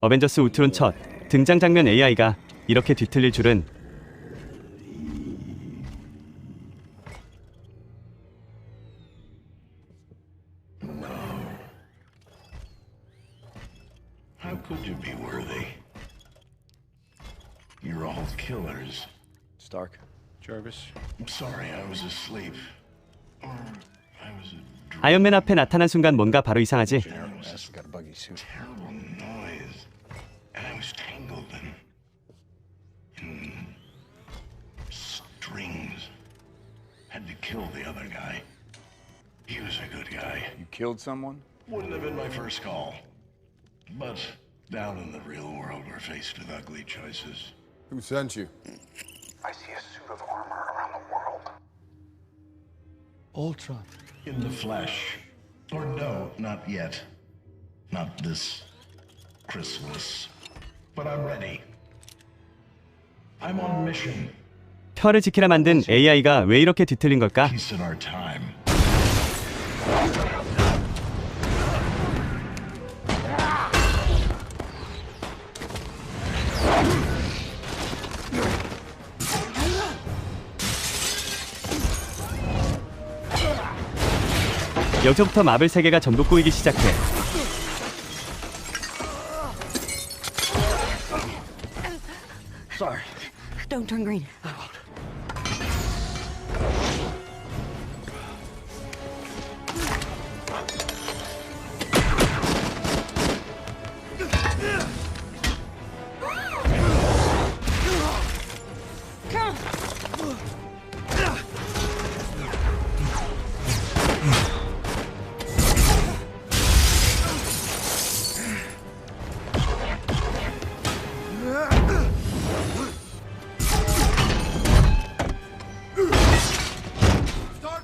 어벤져스 우트론 첫 등장 장면 AI가 이렇게 뒤틀릴 줄은. How could you be worthy? You're all killers. Stark. Jarvis. I'm sorry, I was asleep. I was a 아이언맨 앞에 나타난 순간 뭔가 바로 이상하지. terrible noise, and I was tangled in strings. Had to kill the other guy. He was a good guy. You killed someone? Wouldn't have been my first call. But down in the real world, we're faced with ugly choices. Who sent you? I see a suit of armor around the world. Ultron. In the flesh. Or no, not yet. Not this Christmas. But I'm ready. I'm on mission. 펴를 지키라 만든 AI가 왜 이렇게 뒤틀린 걸까? Peace in our time. 여기서부터 마블 세계가 전부 꼬이기 시작해. Sorry. Don't turn green.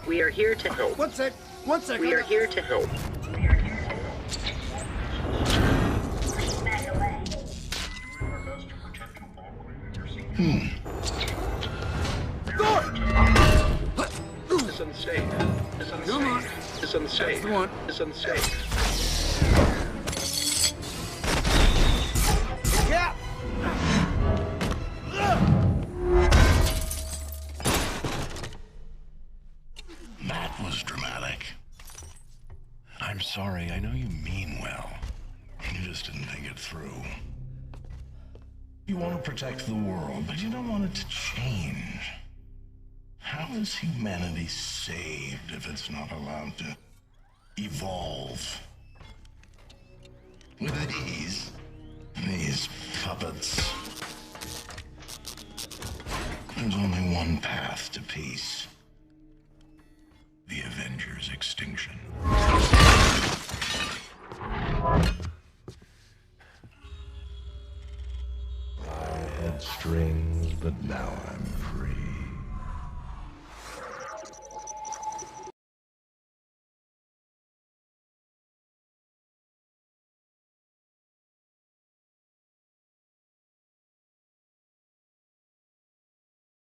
We are here to help. One sec. We are here to help. It's unsafe. It's unsafe. It's unsafe. It's unsafe. That was dramatic. I'm sorry, I know you mean well. You just didn't think it through. You want to protect the world, but you don't want it to change. How is humanity saved if it's not allowed to evolve? With these puppets. There's only one path to peace. The Avengers' extinction. I had strings, but now I'm free.